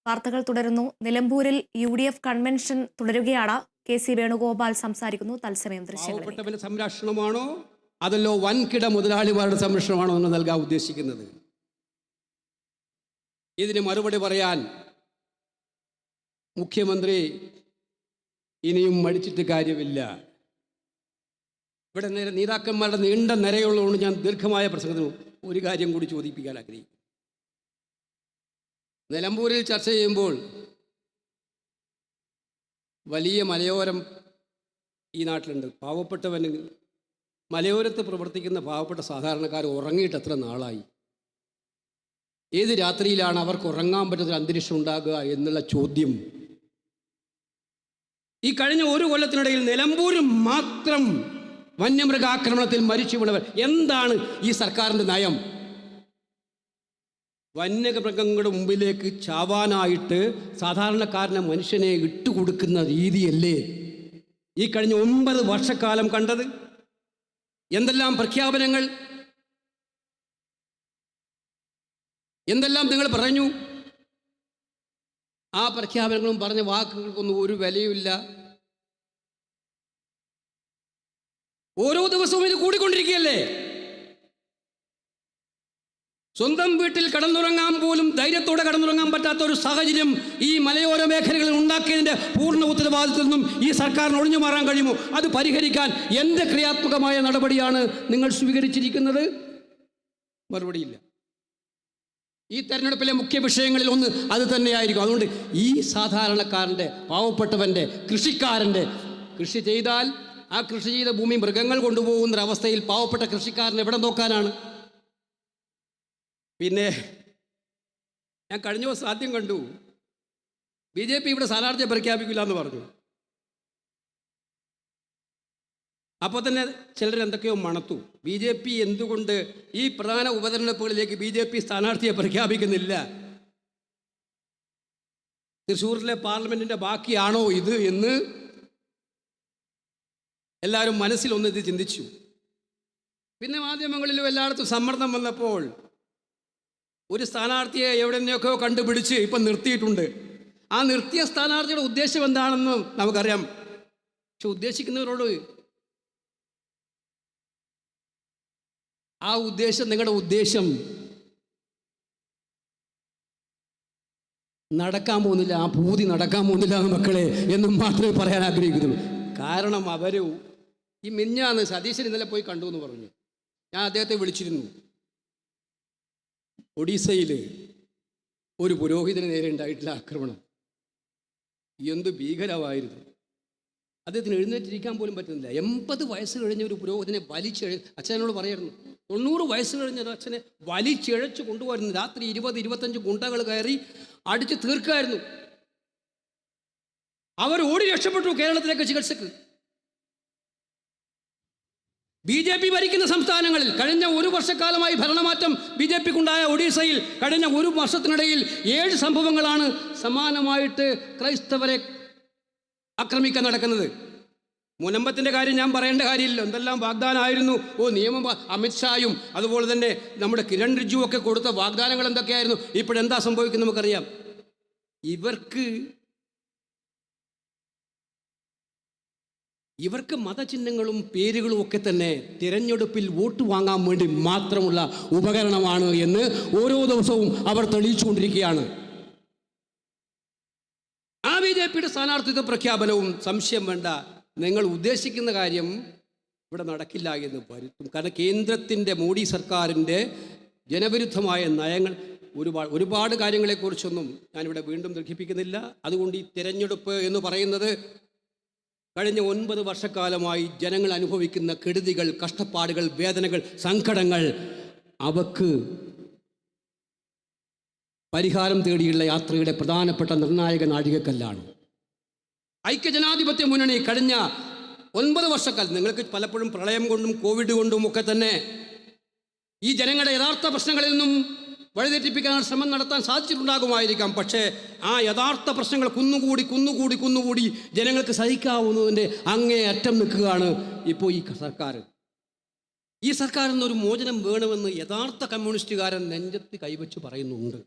വാർത്തകൾ തുടരുന്നു. നിലമ്പൂരിൽ UDF കൺവെൻഷൻ തുടരുകയാണ്. KC വേണുഗോപാൽ സംസാരിക്കുന്നു. തത്സമയം ദൃശ്യങ്ങളിൽ. പാവപ്പെട്ടവന്റെ സംരക്ഷണമാണോ അതല്ലോ വൻകിട മുതലാളിമാരുടെ സംരക്ഷണമാണോ എന്ന് നൽകാൻ ഉദ്ദേശിക്കുന്നത്? ഇതിന് മറുപടി പറയാൻ മുഖ്യമന്ത്രി ഇനിയും മടിച്ചിട്ട് കാര്യമില്ല. ഇവിടെ നേതാക്കന്മാരുടെ നീണ്ട നിരയുള്ളതുകൊണ്ട് ഞാൻ ദീർഘമായ പ്രസംഗത്തിന് ഒരു കാര്യം കൂടി ചോദിപ്പിക്കാൻ ആഗ്രഹിക്കും. നിലമ്പൂരിൽ ചർച്ച ചെയ്യുമ്പോൾ വലിയ മലയോരം ഈ നാട്ടിലുണ്ട്. പാവപ്പെട്ടവന് മലയോരത്ത് പ്രവർത്തിക്കുന്ന പാവപ്പെട്ട സാധാരണക്കാർ ഉറങ്ങിയിട്ട് എത്ര നാളായി? ഏത് രാത്രിയിലാണ് അവർക്ക് ഉറങ്ങാൻ പറ്റുന്ന അന്തരീക്ഷം ഉണ്ടാകുക എന്നുള്ള ചോദ്യം ഈ കഴിഞ്ഞ ഒരു കൊല്ലത്തിനിടയിൽ നിലമ്പൂരിൽ മാത്രം വന്യമൃഗാക്രമണത്തിൽ മരിച്ചു വീണവർ. എന്താണ് ഈ സർക്കാരിൻ്റെ നയം? വന്യമൃഗങ്ങളുടെ മുമ്പിലേക്ക് ചാവാനായിട്ട് സാധാരണക്കാരനെ മനുഷ്യനെ ഇട്ടുകൊടുക്കുന്ന രീതിയല്ലേ ഈ കഴിഞ്ഞ 9 വർഷക്കാലം കണ്ടത്? എന്തെല്ലാം പ്രഖ്യാപനങ്ങൾ, എന്തെല്ലാം നിങ്ങൾ പറഞ്ഞു. ആ പ്രഖ്യാപനങ്ങളും പറഞ്ഞ വാക്കുകൾക്കൊന്നും ഒരു വിലയുമില്ല. ഓരോ ദിവസവും ഇത് കൂടിക്കൊണ്ടിരിക്കുകയല്ലേ. സ്വന്തം വീട്ടിൽ കടന്നുറങ്ങാൻ പോലും ധൈര്യത്തോടെ കടന്നുറങ്ങാൻ പറ്റാത്ത ഒരു സാഹചര്യം ഈ മലയോര മേഖലകളിൽ ഉണ്ടാക്കിയതിൻ്റെ പൂർണ്ണ ഉത്തരവാദിത്വത്തിൽ നിന്നും ഈ സർക്കാരിന് ഒഴിഞ്ഞു മാറാൻ കഴിയുമോ? അത് പരിഹരിക്കാൻ എന്ത് ക്രിയാത്മകമായ നടപടിയാണ് നിങ്ങൾ സ്വീകരിച്ചിരിക്കുന്നത്? മറുപടിയില്ല. ഈ തെരഞ്ഞെടുപ്പിലെ മുഖ്യ വിഷയങ്ങളിൽ ഒന്ന് അത് തന്നെയായിരിക്കും. അതുകൊണ്ട് ഈ സാധാരണക്കാരൻ്റെ, പാവപ്പെട്ടവൻ്റെ, കൃഷിക്കാരൻ്റെ കൃഷി ചെയ്താൽ ആ കൃഷി ചെയ്ത ഭൂമി മൃഗങ്ങൾ കൊണ്ടുപോകുന്നൊരവസ്ഥയിൽ പാവപ്പെട്ട കൃഷിക്കാരൻ എവിടെ നോക്കാനാണ്? പിന്നെ ഞാൻ കഴിഞ്ഞ ദിവസം ആദ്യം കണ്ടു BJP ഇവിടെ സ്ഥാനാർത്ഥിയെ പ്രഖ്യാപിക്കില്ല എന്ന് പറഞ്ഞു. അപ്പോൾ തന്നെ ചിലർ എന്തൊക്കെയോ മണത്തു. BJP എന്തുകൊണ്ട് ഈ പ്രധാന ഉപതെരഞ്ഞെടുപ്പുകളിലേക്ക് BJP സ്ഥാനാർത്ഥിയെ പ്രഖ്യാപിക്കുന്നില്ല? തൃശ്ശൂരിലെ പാർലമെന്റിന്റെ ബാക്കിയാണോ ഇത് എന്ന് എല്ലാവരും മനസ്സിലൊന്ന് ഇത് ചിന്തിച്ചു. പിന്നെ മാധ്യമങ്ങളിലും എല്ലായിടത്തും സമ്മർദ്ദം വന്നപ്പോൾ ഒരു സ്ഥാനാർത്ഥിയെ എവിടെ നിന്നൊക്കെയോ കണ്ടുപിടിച്ച് ഇപ്പം നിർത്തിയിട്ടുണ്ട്. ആ നിർത്തിയ സ്ഥാനാർത്ഥിയുടെ ഉദ്ദേശം എന്താണെന്ന് നമുക്കറിയാം. പക്ഷെ ഉദ്ദേശിക്കുന്നവരോട് ആ ഉദ്ദേശം, നിങ്ങളുടെ ഉദ്ദേശം നടക്കാൻ പോകുന്നില്ല, ആ പൂതി നടക്കാൻ പോകുന്നില്ല മക്കളെ എന്നും മാത്രമേ പറയാൻ ആഗ്രഹിക്കുന്നുള്ളൂ. കാരണം അവർ ഈ മിഞ്ഞാന്ന് സതീശൻ ഇന്നലെ പോയി കണ്ടു എന്ന് പറഞ്ഞു. ഞാൻ അദ്ദേഹത്തെ വിളിച്ചിരുന്നു. ഒഡീസയിൽ ഒരു പുരോഹിതന് നേരെ ഉണ്ടായിട്ടുള്ള ആക്രമണം എന്ത് ഭീകരമായിരുന്നു. അദ്ദേഹത്തിന് എഴുന്നേറ്റിരിക്കാൻ പോലും പറ്റുന്നില്ല. 80 വയസ്സ് കഴിഞ്ഞ ഒരു പുരോഹിതനെ അച്ഛനോട് പറയായിരുന്നു, 90 വയസ്സ് കഴിഞ്ഞ ഒരു അച്ഛനെ വലിച്ചിഴച്ച് കൊണ്ടുപോയിരുന്നു. രാത്രി 20-25 ഗുണ്ടകൾ കയറി അടിച്ച് തീർക്കായിരുന്നു. അവർ ഓടി രക്ഷപ്പെട്ടു കേരളത്തിലേക്ക് ചികിത്സക്ക്. BJP ഭരിക്കുന്ന സംസ്ഥാനങ്ങളിൽ കഴിഞ്ഞ 1 വർഷക്കാലമായി ഭരണമാറ്റം BJPക്കുണ്ടായ ഒഡീസയിൽ കഴിഞ്ഞ 1 വർഷത്തിനിടയിൽ 7 സംഭവങ്ങളാണ് സമാനമായിട്ട് ക്രൈസ്തവരെ ആക്രമിക്കാൻ നടക്കുന്നത്. മുനമ്പത്തിൻ്റെ കാര്യം ഞാൻ പറയേണ്ട കാര്യമില്ല. എന്തെല്ലാം വാഗ്ദാനമായിരുന്നു. നിയമം അമിത്ഷായും അതുപോലെ തന്നെ നമ്മുടെ കിരൺ റിജ്ജു ഒക്കെ കൊടുത്ത വാഗ്ദാനങ്ങൾ എന്തൊക്കെയായിരുന്നു. ഇപ്പോഴെന്താ സംഭവിക്കുന്നത് നമുക്കറിയാം. ഇവർക്ക് മതചിഹ്നങ്ങളും പേരുകളും ഒക്കെ തന്നെ തിരഞ്ഞെടുപ്പിൽ വോട്ട് വാങ്ങാൻ വേണ്ടി മാത്രമുള്ള ഉപകരണമാണ് എന്ന് ഓരോ ദിവസവും അവർ തെളിയിച്ചുകൊണ്ടിരിക്കുകയാണ്. ആ BJPയുടെ സ്ഥാനാർത്ഥിത്വ പ്രഖ്യാപനവും സംശയം വേണ്ട, നിങ്ങൾ ഉദ്ദേശിക്കുന്ന കാര്യം ഇവിടെ നടക്കില്ല എന്ന് വരുത്തും. കാരണം കേന്ദ്രത്തിൻ്റെ മോഡി സർക്കാരിൻ്റെ ജനവിരുദ്ധമായ നയങ്ങൾ ഒരുപാട് കാര്യങ്ങളെക്കുറിച്ചൊന്നും ഞാനിവിടെ വീണ്ടും ദീർഘിപ്പിക്കുന്നില്ല. അതുകൊണ്ട് ഈ തിരഞ്ഞെടുപ്പ് എന്ന് പറയുന്നത് കഴിഞ്ഞ 9 വർഷക്കാലമായി ജനങ്ങൾ അനുഭവിക്കുന്ന കെടുതികൾ, കഷ്ടപ്പാടുകൾ, വേദനകൾ, സങ്കടങ്ങൾ, അവക്ക് പരിഹാരം തേടിയുള്ള യാത്രയുടെ പ്രധാനപ്പെട്ട നിർണായക നാഴികക്കല്ലാണ്. ഐക്യജനാധിപത്യ മുന്നണി കഴിഞ്ഞ 9 വർഷക്കാലം, നിങ്ങൾക്ക് പലപ്പോഴും പ്രളയം കൊണ്ടും കോവിഡ് കൊണ്ടും ഒക്കെ തന്നെ ഈ ജനങ്ങളുടെ യഥാർത്ഥ പ്രശ്നങ്ങളിൽ നിന്നും വഴിതെറ്റിപ്പിക്കാൻ ശ്രമം നടത്താൻ സാധിച്ചിട്ടുണ്ടാകുമായിരിക്കാം. പക്ഷേ ആ യഥാർത്ഥ പ്രശ്നങ്ങൾ കുന്നുകൂടി ജനങ്ങൾക്ക് സഹിക്കാവുന്നതിൻ്റെ അങ്ങേ അറ്റം നിൽക്കുകയാണ് ഇപ്പോൾ ഈ സർക്കാർ. ഈ സർക്കാരിൽ നിന്നൊരു മോചനം വേണമെന്ന് യഥാർത്ഥ കമ്മ്യൂണിസ്റ്റുകാരൻ നെഞ്ചത്ത് കൈവച്ച് പറയുന്നുണ്ട്.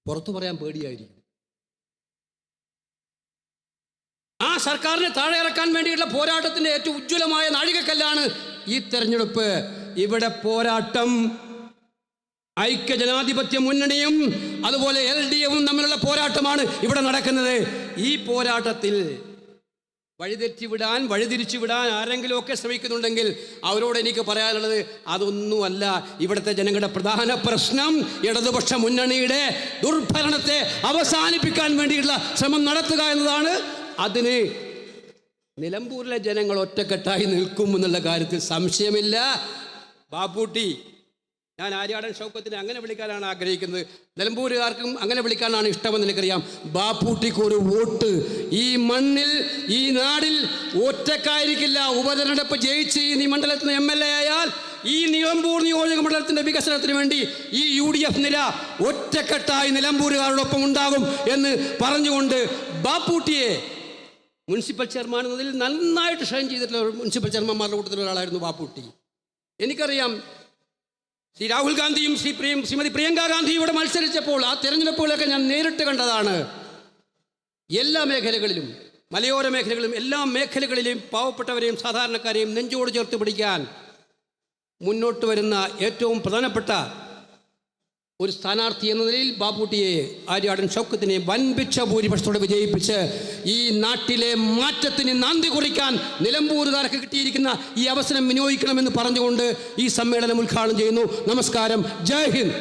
പുറത്തു പറയാൻ പേടിയായിരിക്കും. സർക്കാരിനെ താഴെ ഇറക്കാൻ വേണ്ടിയിട്ടുള്ള പോരാട്ടത്തിൻ്റെ ഏറ്റവും ഉജ്ജ്വലമായ നാഴികക്കല്ലാണ് ഈ തെരഞ്ഞെടുപ്പ്. ഇവിടെ പോരാട്ടം ഐക്യജനാധിപത്യ മുന്നണിയും അതുപോലെ LDFും തമ്മിലുള്ള പോരാട്ടമാണ് ഇവിടെ നടക്കുന്നത്. ഈ പോരാട്ടത്തിൽ വഴിതിരിച്ചു വിടാൻ ആരെങ്കിലുമൊക്കെ ശ്രമിക്കുന്നുണ്ടെങ്കിൽ അവരോട് എനിക്ക് പറയാനുള്ളത് അതൊന്നുമല്ല. ഇവിടുത്തെ ജനങ്ങളുടെ പ്രധാന പ്രശ്നം ഇടതുപക്ഷ മുന്നണിയുടെ ദുർഭരണത്തെ അവസാനിപ്പിക്കാൻ വേണ്ടിയിട്ടുള്ള ശ്രമം നടത്തുക എന്നതാണ്. അതിന് നിലമ്പൂരിലെ ജനങ്ങൾ ഒറ്റക്കെട്ടായി നിൽക്കും എന്നുള്ള കാര്യത്തിൽ സംശയമില്ല. ബാപ്പൂട്ടി, ഞാൻ ആര്യാടൻ ഷൗക്കത്തിനെ അങ്ങനെ വിളിക്കാനാണ് ആഗ്രഹിക്കുന്നത്. നിലമ്പൂരുകാർക്കും അങ്ങനെ വിളിക്കാനാണ് ഇഷ്ടമെന്ന് എനിക്കറിയാം. ബാപ്പൂട്ടിക്ക് ഒരു വോട്ട് ഈ മണ്ണിൽ, ഈ നാടിൽ ഒറ്റക്കായിരിക്കില്ല. ഉപതെരഞ്ഞെടുപ്പ് ജയിച്ച് ഈ മണ്ഡലത്തിന് MLA ആയാൽ ഈ നിലമ്പൂർ നിയോജക മണ്ഡലത്തിൻ്റെ വികസനത്തിന് വേണ്ടി ഈ UDF നിര ഒറ്റക്കെട്ടായി നിലമ്പൂരുകാരോടൊപ്പം ഉണ്ടാകും എന്ന് പറഞ്ഞുകൊണ്ട് ബാപ്പൂട്ടിയെ മുനിസിപ്പൽ ചെയർമാൻ എന്നതിൽ നന്നായിട്ട് ഷൈൻ ചെയ്തിട്ടുള്ള മുനിസിപ്പൽ ചെയർമാന്മാരുടെ കൂട്ടത്തിൽ ഒരാളായിരുന്നു ബാപ്പൂട്ടി. എനിക്കറിയാം ശ്രീ രാഹുൽ ഗാന്ധിയും ശ്രീമതി പ്രിയങ്ക ഗാന്ധിയും ഇവിടെ മത്സരിച്ചപ്പോൾ ആ തെരഞ്ഞെടുപ്പുകളൊക്കെ ഞാൻ നേരിട്ട് കണ്ടതാണ്. എല്ലാ മേഖലകളിലും, മലയോര മേഖലകളിലും, എല്ലാ മേഖലകളിലെയും പാവപ്പെട്ടവരെയും സാധാരണക്കാരെയും നെഞ്ചോട് ചേർത്ത് പിടിക്കാൻ മുന്നോട്ട് വരുന്ന ഏറ്റവും പ്രധാനപ്പെട്ട ഒരു സ്ഥാനാർത്ഥി എന്ന നിലയിൽ ബാപ്പൂട്ടിയെ, ആര്യാടൻ ഷൗക്കത്തിനെ വൻപിച്ച ഭൂരിപക്ഷത്തോടെ വിജയിപ്പിച്ച് ഈ നാട്ടിലെ മാറ്റത്തിന് നാന്ദി കുറിക്കാൻ നിലമ്പൂരുകാർക്ക് കിട്ടിയിരിക്കുന്ന ഈ അവസരം വിനിയോഗിക്കണമെന്ന് പറഞ്ഞുകൊണ്ട് ഈ സമ്മേളനം ഉദ്ഘാടനം ചെയ്യുന്നു. നമസ്കാരം. ജയ് ഹിന്ദ്.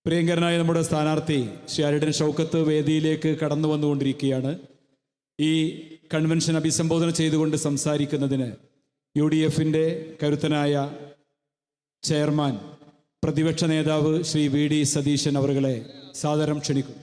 പ്രിയങ്കരനായ നമ്മുടെ സ്ഥാനാർത്ഥി ശ്രീ ആര്യാടൻ ഷൗക്കത്ത് വേദിയിലേക്ക് കടന്നു വന്നുകൊണ്ടിരിക്കുകയാണ്. ഈ കൺവെൻഷൻ അഭിസംബോധന ചെയ്തുകൊണ്ട് സംസാരിക്കുന്നതിന് UDFിൻ്റെ കരുത്തനായ ചെയർമാൻ പ്രതിപക്ഷ നേതാവ് ശ്രീ VD സതീശൻ അവരുകളെ സാദരം ക്ഷണിക്കും.